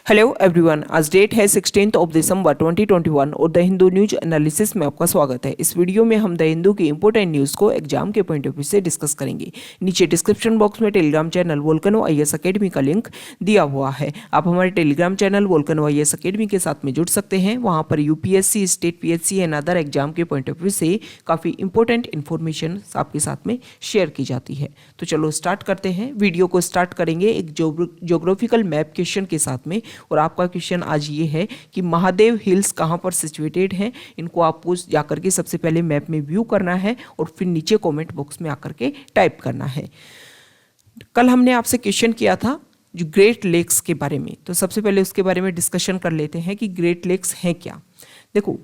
Hello everyone, आज date है 16 दिसंबर 2021 और द हिंदू न्यूज एनालिसिस में आपका स्वागत है। इस वीडियो में हम द हिंदू की इंपॉर्टेंट न्यूज़ को एग्जाम के पॉइंट ऑफ व्यू से डिस्कस करेंगे। नीचे डिस्क्रिप्शन बॉक्स में Telegram channel volcano IAS academy का लिंक दिया हुआ है। आप हमारे Telegram channel volcano IAS academy के साथ में जुड़ सकते हैं। वहाँ पर UPSC, state PSC and other exam के पॉइंट ऑफ व्यू से काफ़ी इंपॉर्टेंट इन्फॉर्मेशन आपके साथ में शेयर की जाती है। तो चलो स्टार्ट करते हैं। वीडियो को स्टार्ट करेंगे एक ज्योग्राफिकल मैप क्वेश्चन के साथ में। और आपका क्वेश्चन आज ये है कि महादेव हिल्स कहाँ पर सिचुएटेड हैं। इनको आपको जाकर के सबसे पहले मैप में व्यू करना है और फिर नीचे कमेंट बॉक्स में आकर के टाइप करना है। कल हमने आपसे क्वेश्चन किया था जो ग्रेट लेक्स के बारे में, तो सबसे पहले उसके बारे में डिस्कशन कर लेते हैं कि ग्रेट लेक्स हैं क्या। देखो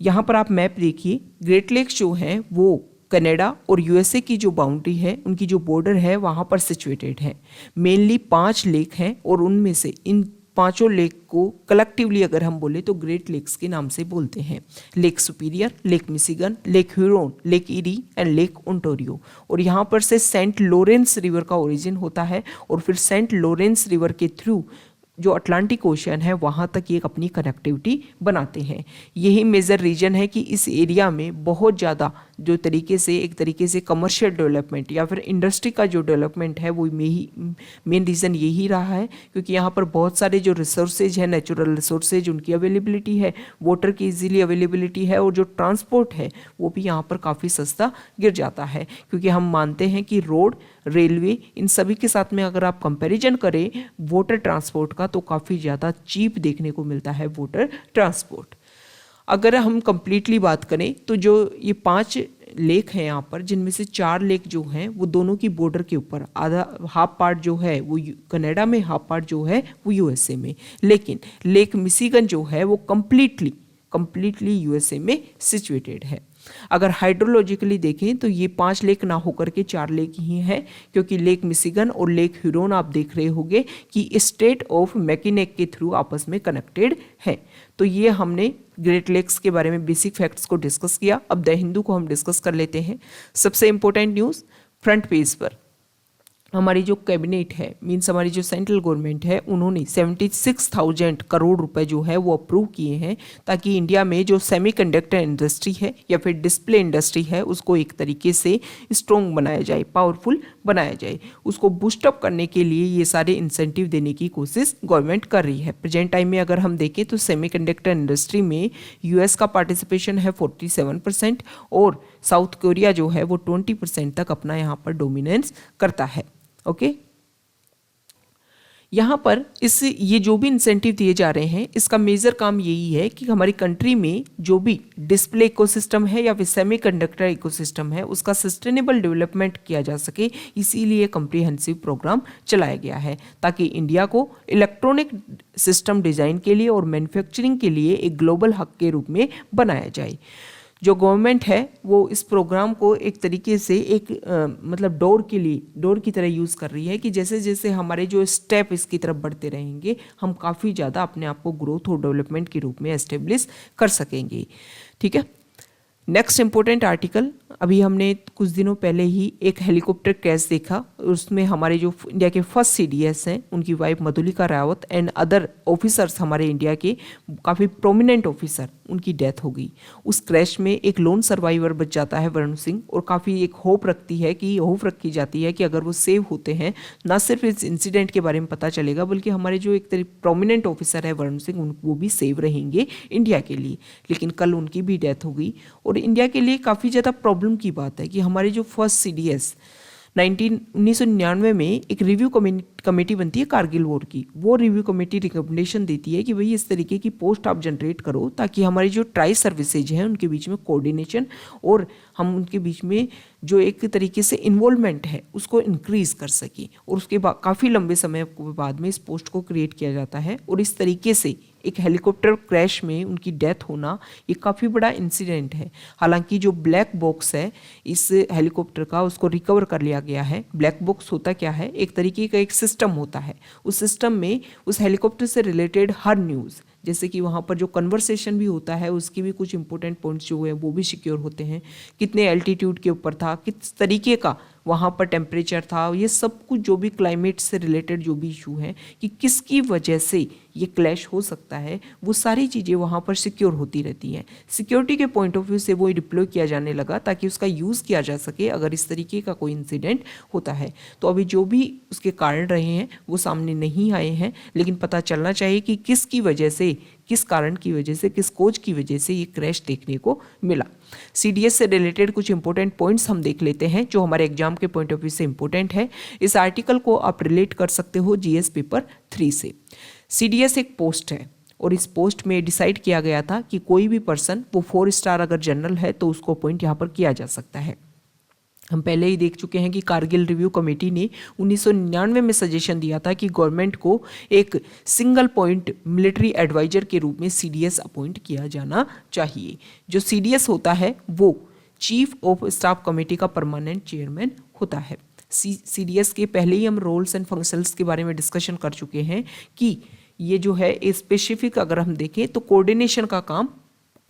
यहाँ पर आप मैप देखिए, ग्रेट लेक्स जो हैं वो कनाडा और यूएसए की जो बाउंड्री है, उनकी जो बॉर्डर है वहाँ पर सिचुएटेड है। मेनली 5 लेक हैं और उनमें से इन 5 लेक को कलेक्टिवली अगर हम बोले तो ग्रेट लेक्स के नाम से बोलते हैं। Lake superior, lake Michigan, lake Huron, lake eerie and lake Ontario. और यहाँ पर से सेंट लॉरेंस रिवर का ओरिजिन होता है और फिर सेंट लॉरेंस रिवर के थ्रू जो अटलांटिक ओशन है वहाँ तक ये अपनी कनेक्टिविटी बनाते हैं। यही मेजर रीजन है कि इस एरिया में बहुत ज़्यादा जो एक तरीके से कमर्शियल डेवलपमेंट या फिर इंडस्ट्री का जो डेवलपमेंट है वो मेन रीज़न यही रहा है, क्योंकि यहाँ पर बहुत सारे जो रिसोर्सेज है, नेचुरल रिसोर्सेज, उनकी अवेलेबिलिटी है, वाटर की इजीली अवेलेबिलिटी है और जो ट्रांसपोर्ट है वो भी यहाँ पर काफ़ी सस्ता गिर जाता है। क्योंकि हम मानते हैं कि रोड, रेलवे, इन सभी के साथ में अगर आप कंपैरिजन करें वाटर ट्रांसपोर्ट का तो काफ़ी ज़्यादा चीप देखने को मिलता है वाटर ट्रांसपोर्ट। अगर हम कंप्लीटली बात करें तो जो ये 5 लेक हैं यहाँ पर, जिनमें से 4 लेक जो हैं वो दोनों की बॉर्डर के ऊपर, आधा हाफ पार्ट जो है वो कनाडा में, हाफ पार्ट जो है वो यूएसए में। लेकिन लेक मिशिगन जो है वो कंप्लीटली यूएसए में सिचुएटेड है। अगर हाइड्रोलॉजिकली देखें तो ये 5 लेक ना होकर के 4 लेक ही हैं, क्योंकि लेक मिशिगन और लेक ह्यूरोन आप देख रहे होंगे कि स्टेट ऑफ मैकिनेक के थ्रू आपस में कनेक्टेड है। तो ये हमने ग्रेट लेक्स के बारे में बेसिक फैक्ट्स को डिस्कस किया। अब द हिंदू को हम डिस्कस कर लेते हैं। सबसे इंपॉर्टेंट न्यूज़ फ्रंट पेज पर हमारी जो कैबिनेट है, मीन्स हमारी जो सेंट्रल गवर्नमेंट है, उन्होंने 76,000 करोड़ रुपए जो है वो अप्रूव किए हैं, ताकि इंडिया में जो सेमीकंडक्टर इंडस्ट्री है या फिर डिस्प्ले इंडस्ट्री है उसको एक तरीके से स्ट्रॉन्ग बनाया जाए, पावरफुल बनाया जाए। उसको बूस्टअप करने के लिए ये सारे इंसेंटिव देने की कोशिश गवर्नमेंट कर रही है। प्रेजेंट टाइम में अगर हम देखें तो सेमीकंडक्टर इंडस्ट्री में यूएस का पार्टिसिपेशन है 47% और साउथ कोरिया जो है वो 20% तक अपना यहाँ पर डोमिनेंस करता है। ओके, यहाँ पर ये जो भी इंसेंटिव दिए जा रहे हैं, इसका मेजर काम यही है कि हमारी कंट्री में जो भी डिस्प्ले इकोसिस्टम है या फिर सेमीकंडक्टर इकोसिस्टम है उसका सस्टेनेबल डेवलपमेंट किया जा सके। इसीलिए कम्प्रिहेंसिव प्रोग्राम चलाया गया है, ताकि इंडिया को इलेक्ट्रॉनिक सिस्टम डिजाइन के लिए और मैन्युफैक्चरिंग के लिए एक ग्लोबल हब के रूप में बनाया जाए। जो गवर्नमेंट है वो इस प्रोग्राम को एक तरीके से एक मतलब डोर की तरह यूज़ कर रही है कि जैसे जैसे हमारे जो स्टेप इसकी तरफ बढ़ते रहेंगे हम काफ़ी ज़्यादा अपने आप को ग्रोथ और डेवलपमेंट के रूप में एस्टेब्लिश कर सकेंगे। ठीक है, नेक्स्ट इंपॉर्टेंट आर्टिकल, अभी हमने कुछ दिनों पहले ही एक हेलीकॉप्टर क्रैश देखा। उसमें हमारे जो इंडिया के फर्स्ट सीडीएस हैं, उनकी wife Madhulika Rawat and other officers, हमारे इंडिया के काफ़ी प्रोमिनेंट ऑफिसर, उनकी डेथ हो गई। उस क्रैश में एक लोन सर्वाइवर बच जाता है, वरुण सिंह, और काफ़ी एक होप रखी जाती है कि अगर वो सेव होते हैं, ना सिर्फ इस इंसिडेंट के बारे में पता चलेगा बल्कि हमारे जो एक प्रोमिनेंट ऑफिसर है वरुण सिंह, वो भी सेव रहेंगे इंडिया के लिए। लेकिन कल उनकी भी डेथ हो गई और इंडिया के लिए काफ़ी ज़्यादा प्रॉब्लम की बात है कि हमारे जो फर्स्ट सीडीएस 1999 में एक रिव्यू कमेटी बनती है कारगिल वॉर की। वो रिव्यू कमेटी रिकमेंडेशन देती है कि भाई इस तरीके की पोस्ट आप जनरेट करो ताकि हमारी जो ट्राई सर्विसेज हैं उनके बीच में कोऑर्डिनेशन और हम उनके बीच में जो एक तरीके से इन्वॉल्वमेंट है उसको इंक्रीज कर सकें। और उसके बाद काफ़ी लंबे समय बाद में इस पोस्ट को क्रिएट किया जाता है और इस तरीके से एक हेलीकॉप्टर क्रैश में उनकी डेथ होना ये काफ़ी बड़ा इंसिडेंट है। हालांकि जो ब्लैक बॉक्स है इस हेलीकॉप्टर का, उसको रिकवर कर लिया गया है। ब्लैक बॉक्स होता क्या है, एक तरीके का एक सिस्टम होता है। उस सिस्टम में उस हेलीकॉप्टर से रिलेटेड हर न्यूज़, जैसे कि वहाँ पर जो कन्वर्सेशन भी होता है उसकी भी कुछ इंपॉर्टेंट पॉइंट्स जो है वो भी सिक्योर होते हैं। कितने एल्टीट्यूड के ऊपर था, किस तरीके का वहाँ पर टेम्परेचर था, ये सब कुछ जो भी क्लाइमेट से रिलेटेड जो भी इशू है कि किसकी वजह से ये क्लैश हो सकता है, वो सारी चीज़ें वहाँ पर सिक्योर होती रहती हैं। सिक्योरिटी के पॉइंट ऑफ व्यू से वो डिप्लॉय किया जाने लगा ताकि उसका यूज़ किया जा सके अगर इस तरीके का कोई इंसिडेंट होता है। तो अभी जो भी उसके कारण रहे हैं वो सामने नहीं आए हैं, लेकिन पता चलना चाहिए कि किसकी वजह से, किस कारण की वजह से, किस कोज की वजह से ये क्रैश देखने को मिला। सीडीएस से रिलेटेड कुछ इंपॉर्टेंट पॉइंट्स हम देख लेते हैं जो हमारे एग्जाम के पॉइंट ऑफ व्यू से इंपॉर्टेंट है। इस आर्टिकल को आप रिलेट कर सकते हो जीएस पेपर 3 से। सीडीएस एक पोस्ट है और इस पोस्ट में डिसाइड किया गया था कि कोई भी पर्सन वो 4 स्टार अगर जनरल है तो उसको अपॉइंट यहाँ पर किया जा सकता है। हम पहले ही देख चुके हैं कि कारगिल रिव्यू कमेटी ने 1999 में सजेशन दिया था कि गवर्नमेंट को एक सिंगल पॉइंट मिलिट्री एडवाइजर के रूप में सीडीएस अपॉइंट किया जाना चाहिए। जो सीडीएस होता है वो चीफ ऑफ स्टाफ कमेटी का परमानेंट चेयरमैन होता है। सीडीएस के पहले ही हम रोल्स एंड फंक्शंस के बारे में डिस्कशन कर चुके हैं कि ये जो है स्पेसिफिक अगर हम देखें तो कोऑर्डिनेशन का काम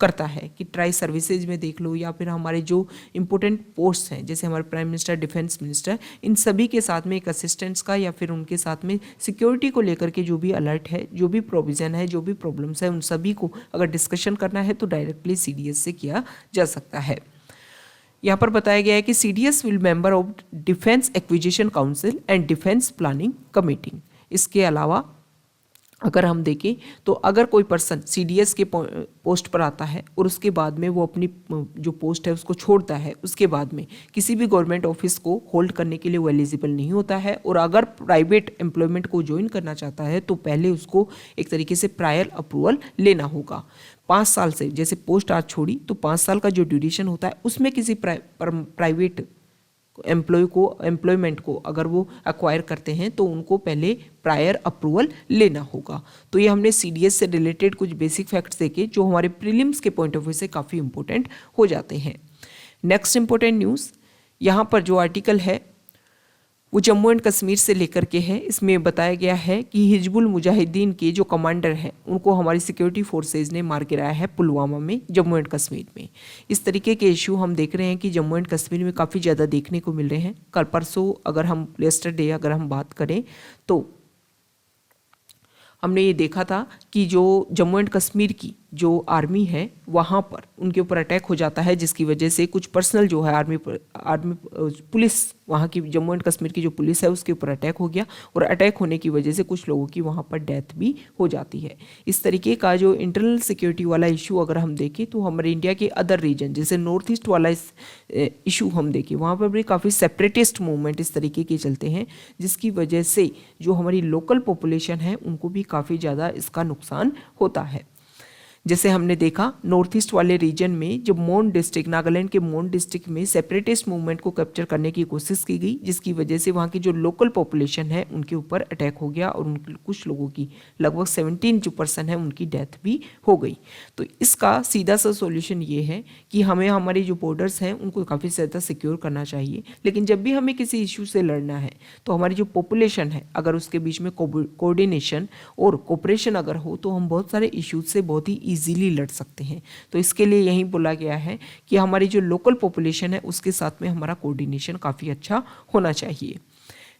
करता है कि ट्राई सर्विसेज में देख लो या फिर हमारे जो इंपॉर्टेंट पोस्ट हैं जैसे हमारे प्राइम मिनिस्टर, डिफेंस मिनिस्टर, इन सभी के साथ में एक असिस्टेंट्स का या फिर उनके साथ में सिक्योरिटी को लेकर के जो भी अलर्ट है, जो भी प्रोविज़न है, जो भी प्रॉब्लम्स है, उन सभी को अगर डिस्कशन करना है तो डायरेक्टली सीडीएस से किया जा सकता है। यहाँ पर बताया गया है कि CDS will member of defence acquisition council and defence planning committee. इसके अलावा अगर हम देखें तो अगर कोई पर्सन सीडीएस के पोस्ट पर आता है और उसके बाद में वो अपनी जो पोस्ट है उसको छोड़ता है, उसके बाद में किसी भी गवर्नमेंट ऑफिस को होल्ड करने के लिए वो एलिजिबल नहीं होता है और अगर प्राइवेट एम्प्लॉयमेंट को ज्वाइन करना चाहता है तो पहले उसको एक तरीके से प्रायर अप्रूवल लेना होगा। 5 साल से, जैसे पोस्ट आज छोड़ी तो 5 साल का जो ड्यूरेशन होता है उसमें किसी प्राइवेट एम्प्लॉयमेंट को अगर वो एक्वायर करते हैं तो उनको पहले प्रायर अप्रूवल लेना होगा। तो ये हमने सीडीएस से रिलेटेड कुछ बेसिक फैक्ट्स देखे जो हमारे प्रीलिम्स के पॉइंट ऑफ व्यू से काफ़ी इंपॉर्टेंट हो जाते हैं। नेक्स्ट इंपॉर्टेंट न्यूज़, यहाँ पर जो आर्टिकल है वो जम्मू एंड कश्मीर से लेकर के है। इसमें बताया गया है कि हिजबुल मुजाहिदीन के जो कमांडर हैं उनको हमारी सिक्योरिटी फोर्सेज ने मार गिराया है पुलवामा में, जम्मू एंड कश्मीर में। इस तरीके के इशू हम देख रहे हैं कि जम्मू एंड कश्मीर में काफ़ी ज़्यादा देखने को मिल रहे हैं। कल परसों अगर हम यस्टरडे अगर हम बात करें तो हमने ये देखा था कि जो जम्मू एंड कश्मीर की जो आर्मी है वहाँ पर उनके ऊपर अटैक हो जाता है, जिसकी वजह से कुछ पर्सनल जो है आर्मी पुलिस, वहाँ की जम्मू एंड कश्मीर की जो पुलिस है उसके ऊपर अटैक हो गया और अटैक होने की वजह से कुछ लोगों की वहाँ पर डेथ भी हो जाती है। इस तरीके का जो इंटरनल सिक्योरिटी वाला इशू अगर हम देखें तो हमारे इंडिया के अदर रीजन जैसे नॉर्थ ईस्ट वाला इशू हम देखें वहाँ पर भी काफ़ी सेपरेटिस्ट मूवमेंट इस तरीके के चलते हैं, जिसकी वजह से जो हमारी लोकल पॉपुलेशन है उनको भी काफ़ी ज़्यादा इसका नुकसान होता है। जैसे हमने देखा नॉर्थ ईस्ट वाले रीजन में जब मोन डिस्ट्रिक्ट, नागालैंड के मोन डिस्ट्रिक्ट में सेपरेटिस्ट मूवमेंट को कैप्चर करने की कोशिश की गई, जिसकी वजह से वहाँ की जो लोकल पॉपुलेशन है उनके ऊपर अटैक हो गया और उनके कुछ लोगों की लगभग 17 जो पर्सन है उनकी डेथ भी हो गई। तो इसका सीधा सा सॉल्यूशन ये है कि हमें हमारे जो बॉर्डर्स हैं उनको काफ़ी ज़्यादा सिक्योर करना चाहिए। लेकिन जब भी हमें किसी इशू से लड़ना है तो हमारी जो पॉपुलेशन है अगर उसके बीच में कोऑर्डिनेशन और कोऑपरेशन अगर हो तो हम बहुत सारे इश्यूज से बहुत ही इजीली लड़ सकते हैं। तो इसके लिए यही बोला गया है कि हमारी जो लोकल पॉपुलेशन है उसके साथ में हमारा कोऑर्डिनेशन काफ़ी अच्छा होना चाहिए।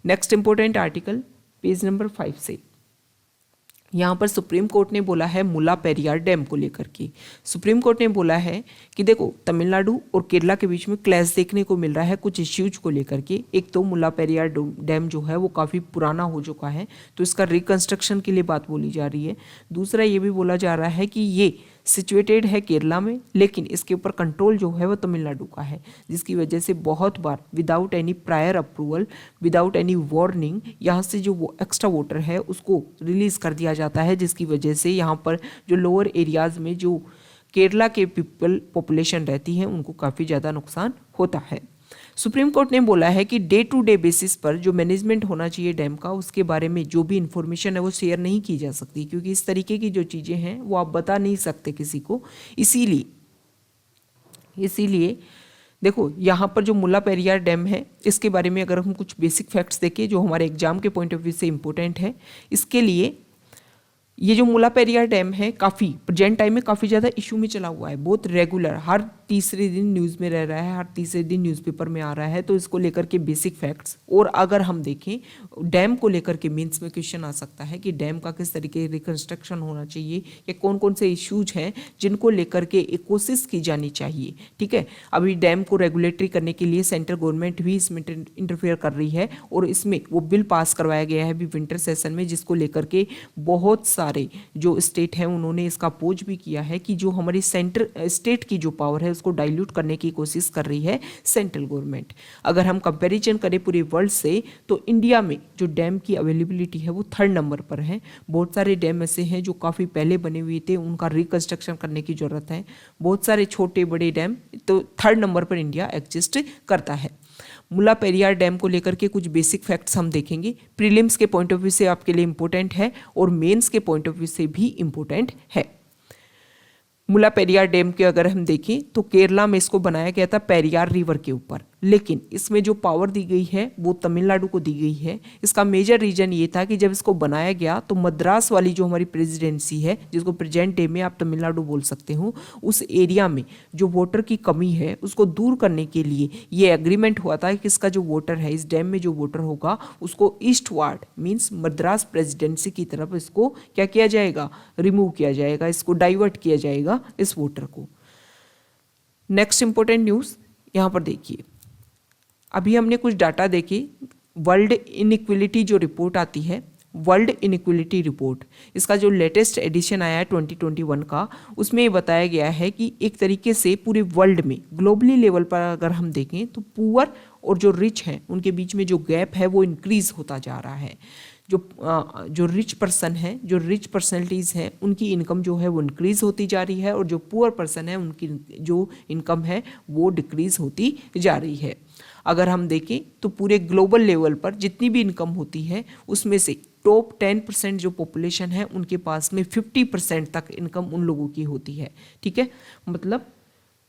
Next important article page number 5 से यहाँ पर सुप्रीम कोर्ट ने बोला है मुल्ला पेरियार डैम को लेकर के। सुप्रीम कोर्ट ने बोला है कि देखो तमिलनाडु और केरला के बीच में क्लैश देखने को मिल रहा है कुछ इश्यूज को लेकर के। एक तो मुल्ला पेरियार डैम जो है वो काफ़ी पुराना हो चुका है तो इसका रिकंस्ट्रक्शन के लिए बात बोली जा रही है। दूसरा ये भी बोला जा रहा है कि ये सिचुएटेड है केरला में लेकिन इसके ऊपर कंट्रोल जो है वो तमिलनाडु का है, जिसकी वजह से बहुत बार without any prior approval, without any warning यहाँ से जो वो एक्स्ट्रा वाटर है उसको रिलीज़ कर दिया जाता है, जिसकी वजह से यहाँ पर जो लोअर एरियाज़ में जो केरला के पॉपुलेशन रहती है उनको काफ़ी ज़्यादा नुकसान होता है। सुप्रीम कोर्ट ने बोला है कि डे टू डे बेसिस पर जो मैनेजमेंट होना चाहिए डैम का उसके बारे में जो भी इन्फॉर्मेशन है वो शेयर नहीं की जा सकती, क्योंकि इस तरीके की जो चीज़ें हैं वो आप बता नहीं सकते किसी को। इसीलिए देखो यहाँ पर जो मुल्ला पेरियार डैम है इसके बारे में अगर हम कुछ बेसिक फैक्ट्स देखें जो हमारे एग्जाम के पॉइंट ऑफ व्यू से इम्पोर्टेंट है, इसके लिए ये जो मुला पेरियार डैम है काफ़ी प्रेजेंट टाइम में काफ़ी ज़्यादा इशू में चला हुआ है, बहुत रेगुलर, हर तीसरे दिन न्यूज़ में रह रहा है, हर तीसरे दिन न्यूज़पेपर में आ रहा है। तो इसको लेकर के बेसिक फैक्ट्स, और अगर हम देखें डैम को लेकर के मेंस में क्वेश्चन आ सकता है कि डैम का किस तरीके रिकंस्ट्रक्शन होना चाहिए या कौन कौन से इश्यूज हैं जिनको लेकर के एक कोशिश की जानी चाहिए। ठीक है, अभी डैम को रेगुलेटरी करने के लिए सेंट्रल गवर्नमेंट भी इसमें इंटरफेयर कर रही है और इसमें वो बिल पास करवाया गया है अभी विंटर सेशन में, जिसको लेकर के बहुत सारे जो स्टेट हैं उन्होंने इसका अपोज भी किया है कि जो हमारी स्टेट की जो पावर है उसको डाइल्यूट करने की कोशिश कर रही है सेंट्रल गवर्नमेंट। अगर हम कंपैरिजन करें पूरे वर्ल्ड से तो इंडिया में जो डैम की अवेलेबिलिटी है वो 3rd नंबर पर है। बहुत सारे डैम ऐसे हैं जो काफ़ी पहले बने हुए थे, उनका रिकंस्ट्रक्शन करने की ज़रूरत है। बहुत सारे छोटे बड़े डैम, तो 3rd नंबर पर इंडिया एग्जिस्ट करता है। मुला पेरियार डैम को लेकर के कुछ बेसिक फैक्ट्स हम देखेंगे, प्रीलिम्स के पॉइंट ऑफ व्यू से आपके लिए इंपॉर्टेंट है और मेंस के पॉइंट ऑफ व्यू से भी इंपॉर्टेंट है। मुला पेरियार डैम के अगर हम देखें तो केरला में इसको बनाया गया था पेरियार रिवर के ऊपर, लेकिन इसमें जो पावर दी गई है वो तमिलनाडु को दी गई है। इसका मेजर रीजन ये था कि जब इसको बनाया गया तो मद्रास वाली जो हमारी प्रेसिडेंसी है, जिसको प्रेजेंट डे में आप तमिलनाडु बोल सकते हो, उस एरिया में जो वाटर की कमी है उसको दूर करने के लिए ये एग्रीमेंट हुआ था कि इसका जो वाटर है, इस डैम में जो वाटर होगा उसको east ward means Madras presidency की तरफ इसको क्या किया जाएगा, रिमूव किया जाएगा, इसको डाइवर्ट किया जाएगा इस वाटर को। नेक्स्ट इंपॉर्टेंट न्यूज़ यहाँ पर देखिए, अभी हमने कुछ डाटा देखे, वर्ल्ड इनइक्वलिटी जो रिपोर्ट आती है, वर्ल्ड इनइक्वलिटी रिपोर्ट, इसका जो लेटेस्ट एडिशन आया है 2021 का, उसमें ये बताया गया है कि एक तरीके से पूरे वर्ल्ड में ग्लोबली लेवल पर अगर हम देखें तो पुअर और जो रिच हैं उनके बीच में जो गैप है वो इंक्रीज होता जा रहा है। जो रिच पर्सन है, जो रिच पर्सनैलिटीज़ हैं उनकी इनकम जो है वो इंक्रीज होती जा रही है और जो पुअर पर्सन है उनकी जो इनकम है वो डिक्रीज होती जा रही है। अगर हम देखें तो पूरे ग्लोबल लेवल पर जितनी भी इनकम होती है उसमें से टॉप 10% जो पॉपुलेशन है उनके पास में 50% तक इनकम उन लोगों की होती है। ठीक है, मतलब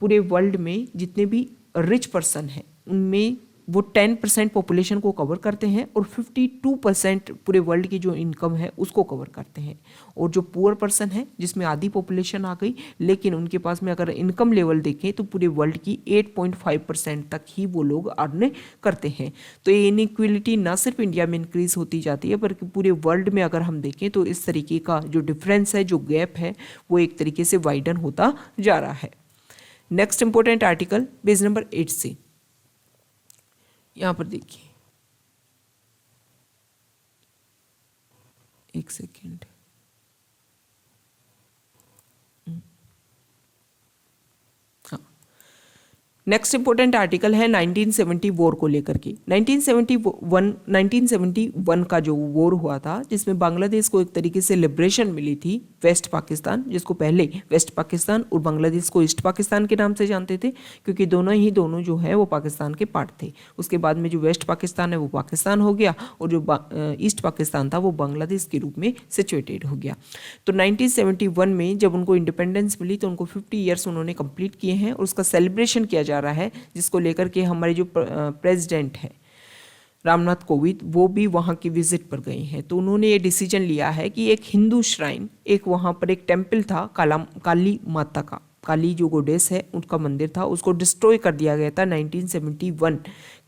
पूरे वर्ल्ड में जितने भी रिच पर्सन हैं उनमें वो 10% पॉपुलेशन को कवर करते हैं और 52% पूरे वर्ल्ड की जो इनकम है उसको कवर करते हैं। और जो पुअर पर्सन है जिसमें आधी पॉपुलेशन आ गई, लेकिन उनके पास में अगर इनकम लेवल देखें तो पूरे वर्ल्ड की 8.5% तक ही वो लोग अर्न करते हैं। तो ये इनइक्वलिटी ना सिर्फ इंडिया में इंक्रीज होती जाती है बल्कि पूरे वर्ल्ड में अगर हम देखें तो इस तरीके का जो डिफरेंस है, जो गैप है, वो एक तरीके से वाइडन होता जा रहा है। Next important article page number 8 से यहाँ पर देखिए, एक सेकेंड, नेक्स्ट इंपॉर्टेंट आर्टिकल है 1970 वॉर को लेकर के। 1971 का जो वॉर हुआ था जिसमें बांग्लादेश को एक तरीके से लिबरेशन मिली थी, वेस्ट पाकिस्तान, जिसको पहले वेस्ट पाकिस्तान और बांग्लादेश को ईस्ट पाकिस्तान के नाम से जानते थे क्योंकि दोनों जो है वो पाकिस्तान के पार्ट थे। उसके बाद में जो वेस्ट पाकिस्तान है वो पाकिस्तान हो गया और जो ईस्ट पाकिस्तान था वो बांग्लादेश के रूप में सिचुएटेड हो गया। तो 1971 में जब उनको इंडिपेंडेंस मिली तो उनको 50 ईयर्स उन्होंने कंप्लीट किए हैं और उसका सेलिब्रेशन किया जा रहा है, जिसको लेकर के हमारे जो प्रेसिडेंट है रामनाथ कोविंद वो भी वहाँ की विजिट पर गए हैं। तो उन्होंने ये डिसीजन लिया है कि एक हिंदू श्राइन, एक वहाँ पर एक टेम्पल था काली माता का, काली जो गोडेस है उनका मंदिर था, उसको डिस्ट्रॉय कर दिया गया था 1971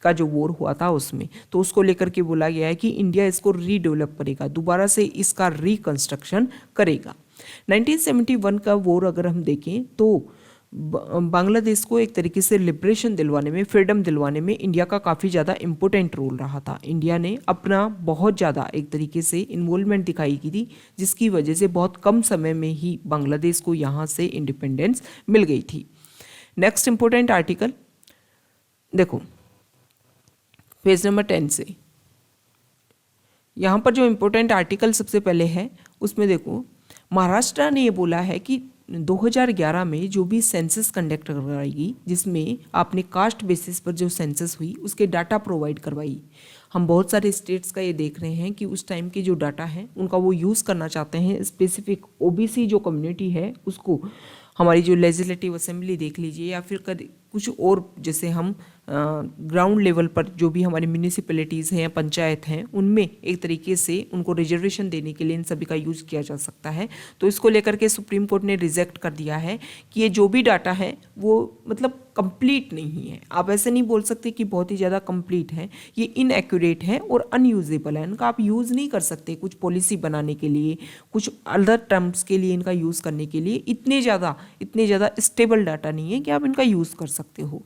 का जो वॉर हुआ था उसमें। तो उसको लेकर के बोला गया है कि इंडिया इसको रीडेवलप करेगा, दोबारा से इसका रिकंस्ट्रक्शन करेगा। 1971 का वॉर अगर हम देखें तो बांग्लादेश को एक तरीके से लिबरेशन दिलवाने में, फ्रीडम दिलवाने में इंडिया का काफ़ी ज़्यादा इम्पोर्टेंट रोल रहा था। इंडिया ने अपना बहुत ज़्यादा एक तरीके से इन्वॉल्वमेंट दिखाई की थी, जिसकी वजह से बहुत कम समय में ही बांग्लादेश को यहाँ से इंडिपेंडेंस मिल गई थी। नेक्स्ट इम्पोर्टेंट आर्टिकल देखो पेज नंबर 10 से, यहाँ पर जो इम्पोर्टेंट आर्टिकल सबसे पहले है उसमें देखो, महाराष्ट्र ने ये बोला है कि 2011 में जो भी सेंसस कंडक्ट करवाएगी, जिसमें आपने कास्ट बेसिस पर जो सेंसस हुई उसके डाटा प्रोवाइड करवाई। हम बहुत सारे स्टेट्स का ये देख रहे हैं कि उस टाइम के जो डाटा हैं उनका वो यूज़ करना चाहते हैं। स्पेसिफिक ओबीसी जो कम्युनिटी है उसको, हमारी जो लेजिस्लेटिव असेंबली देख लीजिए या फिर कुछ और जैसे हम ग्राउंड लेवल पर जो भी हमारी म्यूनिसिपैलिटीज़ हैं या पंचायत हैं उनमें एक तरीके से उनको रिजर्वेशन देने के लिए इन सभी का यूज़ किया जा सकता है। तो इसको लेकर के सुप्रीम कोर्ट ने रिजेक्ट कर दिया है कि ये जो भी डाटा है वो मतलब कंप्लीट नहीं है। आप ऐसे नहीं बोल सकते कि बहुत ही ज़्यादा कंप्लीट है, ये इनएक्यूरेट है और अनयूजेबल है। इनका आप यूज़ नहीं कर सकते कुछ पॉलिसी बनाने के लिए, कुछ अदर टर्म्स के लिए इनका यूज़ करने के लिए इतने ज़्यादा स्टेबल डाटा नहीं है कि आप इनका यूज़ कर सकते हो।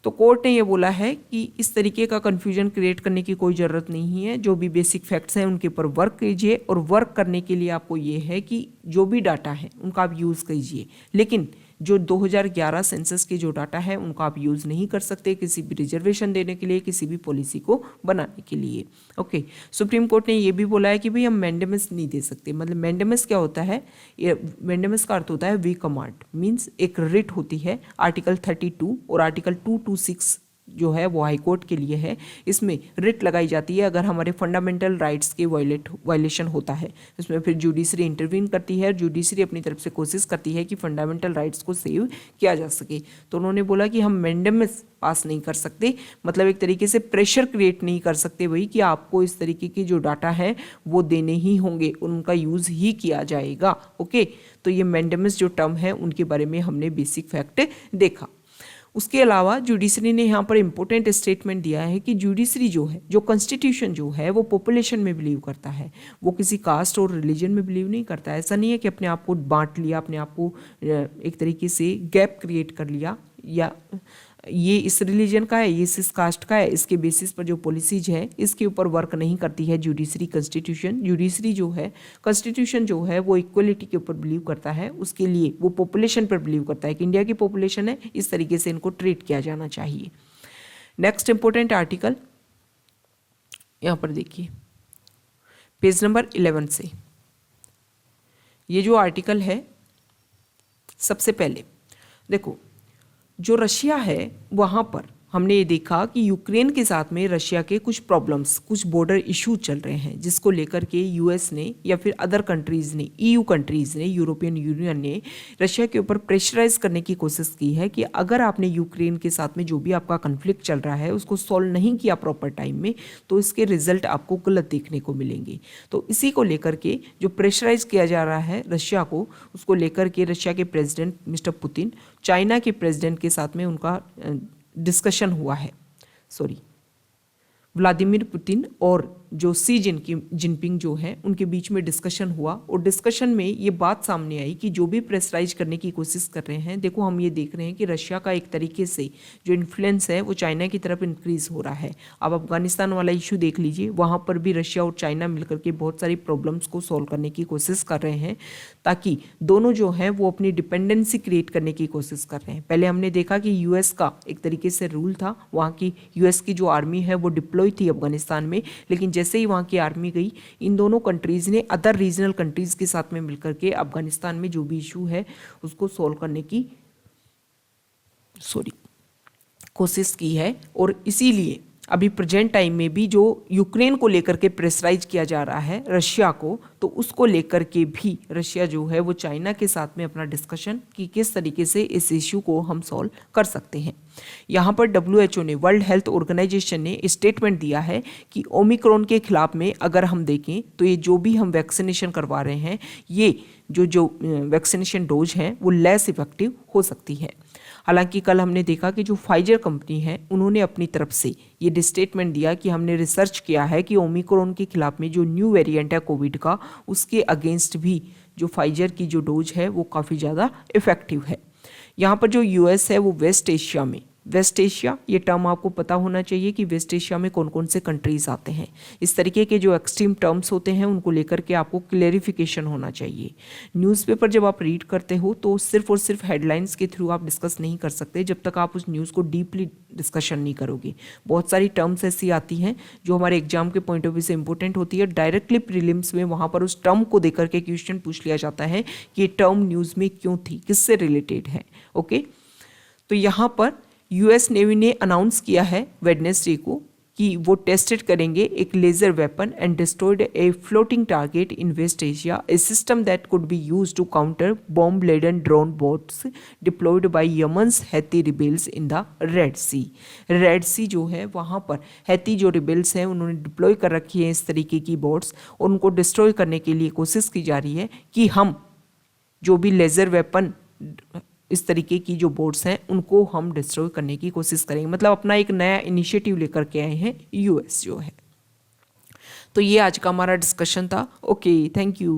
तो कोर्ट ने ये बोला है कि इस तरीके का कन्फ्यूजन क्रिएट करने की कोई ज़रूरत नहीं है। जो भी बेसिक फैक्ट्स हैं उनके ऊपर वर्क कीजिए, और वर्क करने के लिए आपको ये है कि जो भी डाटा है उनका आप यूज़ कीजिए, लेकिन जो 2011 सेंसस के जो डाटा है उनका आप यूज़ नहीं कर सकते किसी भी रिजर्वेशन देने के लिए, किसी भी पॉलिसी को बनाने के लिए। ओके, सुप्रीम कोर्ट ने ये भी बोला है कि भाई हम मैंडेमस नहीं दे सकते। मतलब मैंडेमस क्या होता है? मैंडेमस का अर्थ होता है वी कमांड, मीन्स एक रिट होती है। आर्टिकल 32 और आर्टिकल 226 जो है वो हाई कोर्ट के लिए है। इसमें रिट लगाई जाती है अगर हमारे फंडामेंटल राइट्स के वायलेशन होता है। इसमें फिर जुडिशरी इंटरवीन करती है, जुडिशरी अपनी तरफ से कोशिश करती है कि फंडामेंटल राइट्स को सेव किया जा सके। तो उन्होंने बोला कि हम मैंडेमस पास नहीं कर सकते, मतलब एक तरीके से प्रेशर क्रिएट नहीं कर सकते वही कि आपको इस तरीके के जो डाटा है वो देने ही होंगे, उनका यूज़ ही किया जाएगा। ओके, तो ये मैंडेमस जो टर्म है उनके बारे में हमने बेसिक फैक्ट देखा। उसके अलावा जुडिशरी ने यहाँ पर इंपॉर्टेंट स्टेटमेंट दिया है कि जुडिशरी जो है, जो कॉन्स्टिट्यूशन जो है वो पॉपुलेशन में बिलीव करता है, वो किसी कास्ट और रिलीजन में बिलीव नहीं करता है। ऐसा नहीं है कि अपने आप को बांट लिया, अपने आप को एक तरीके से गैप क्रिएट कर लिया, या ये इस रिलीजन का है, ये इस कास्ट का है, इसके बेसिस पर जो पॉलिसीज है इसके ऊपर वर्क नहीं करती है जुडिशरी। जुडिशरी जो है कॉन्स्टिट्यूशन जो है वो इक्वलिटी के ऊपर बिलीव करता है, उसके लिए वो पॉपुलेशन पर बिलीव करता है कि इंडिया की पॉपुलेशन है, इस तरीके से इनको ट्रीट किया जाना चाहिए। नेक्स्ट इंपॉर्टेंट आर्टिकल यहाँ पर देखिए पेज नंबर 11 से, ये जो आर्टिकल है सबसे पहले देखो, जो रशिया है वहाँ पर हमने ये देखा कि यूक्रेन के साथ में रशिया के कुछ प्रॉब्लम्स, कुछ बॉर्डर इशू चल रहे हैं, जिसको लेकर के यूएस ने या फिर अदर कंट्रीज़ ने, ईयू कंट्रीज़ ने, यूरोपियन यूनियन ने रशिया के ऊपर प्रेशराइज करने की कोशिश की है कि अगर आपने यूक्रेन के साथ में जो भी आपका कन्फ्लिक्ट चल रहा है उसको सॉल्व नहीं किया प्रॉपर टाइम में, तो इसके रिजल्ट आपको गलत देखने को मिलेंगे। तो इसी को लेकर के जो प्रेशराइज किया जा रहा है रशिया को, उसको लेकर के रशिया के प्रेसिडेंट मिस्टर पुतिन, चाइना के प्रेसिडेंट के साथ में उनका डिस्कशन हुआ है, व्लादिमीर पुतिन और जो सी जिनपिंग जो है उनके बीच में डिस्कशन हुआ, और डिस्कशन में ये बात सामने आई कि जो भी प्रेशराइज करने की कोशिश कर रहे हैं, देखो हम ये देख रहे हैं कि रशिया का एक तरीके से जो इन्फ्लुएंस है वो चाइना की तरफ इंक्रीज हो रहा है। अब अफगानिस्तान वाला इशू देख लीजिए, वहाँ पर भी रशिया और चाइना मिलकर के बहुत सारी प्रॉब्लम्स को सॉल्व करने की कोशिश कर रहे हैं, ताकि दोनों जो हैं वो अपनी डिपेंडेंसी क्रिएट करने की कोशिश कर रहे हैं। पहले हमने देखा कि यूएस का एक तरीके से रूल था, वहाँ की यूएस की जो आर्मी है वो डिप्लॉय थी अफगानिस्तान में, लेकिन जैसे ही वहाँ की आर्मी गई, इन दोनों कंट्रीज़ ने अदर रीजनल कंट्रीज़ के साथ में मिलकर के अफगानिस्तान में जो भी इशू है उसको सॉल्व करने की कोशिश की है। और इसीलिए अभी प्रेजेंट टाइम में भी जो यूक्रेन को लेकर के प्रेशराइज किया जा रहा है रशिया को, तो उसको लेकर के भी रशिया जो है वो चाइना के साथ में अपना डिस्कशन कि किस तरीके से इस इश्यू को हम सॉल्व कर सकते हैं। यहाँ पर WHO ने, वर्ल्ड हेल्थ ऑर्गेनाइजेशन ने स्टेटमेंट दिया है कि ओमिक्रॉन के खिलाफ में अगर हम देखें तो ये जो भी हम वैक्सीनेशन करवा रहे हैं, ये जो वैक्सीनेशन डोज हैं वो लेस इफेक्टिव हो सकती है। हालांकि कल हमने देखा कि जो फाइजर कंपनी है उन्होंने अपनी तरफ से ये स्टेटमेंट दिया कि हमने रिसर्च किया है कि ओमिक्रॉन के खिलाफ में जो न्यू वेरिएंट है कोविड का, उसके अगेंस्ट भी जो फाइजर की जो डोज है वो काफ़ी ज़्यादा इफेक्टिव है। यहाँ पर जो यूएस है वो वेस्ट एशिया में, वेस्ट एशिया ये टर्म आपको पता होना चाहिए कि वेस्ट एशिया में कौन कौन से कंट्रीज़ आते हैं। इस तरीके के जो एक्सट्रीम टर्म्स होते हैं उनको लेकर के आपको क्लेरिफिकेशन होना चाहिए। न्यूज़पेपर जब आप रीड करते हो तो सिर्फ और सिर्फ हेडलाइंस के थ्रू आप डिस्कस नहीं कर सकते जब तक आप उस न्यूज़ को डीपली डिस्कशन नहीं करोगे। बहुत सारी टर्म्स ऐसी आती हैं जो हमारे एग्जाम के पॉइंट ऑफ व्यू से इंपॉर्टेंट होती है। डायरेक्टली प्रीलिम्स में वहाँ पर उस टर्म को देकर के क्वेश्चन पूछ लिया जाता है कि ये टर्म न्यूज़ में क्यों थी, किससे रिलेटेड है। ओके, तो यहाँ पर यूएस नेवी ने अनाउंस किया है वेडनेसडे को कि वो टेस्टेड करेंगे एक laser weapon and destroyed a floating target in West Asia, a system that could be used to counter bomb laden drone boats deployed by Yemen's Houthi rebels in the Red Sea. Red Sea जो है वहाँ पर Haiti जो rebels हैं उन्होंने deploy कर रखी है इस तरीके की बोट्स, और उनको डिस्ट्रॉय करने के लिए कोशिश की जा रही है कि हम जो भी लेज़र वेपन इस तरीके की जो बोट्स हैं उनको हम डिस्ट्रॉय करने की कोशिश करेंगे। मतलब अपना एक नया इनिशिएटिव लेकर के आए हैं यूएस जो है। तो ये आज का हमारा डिस्कशन था। Okay, thank you.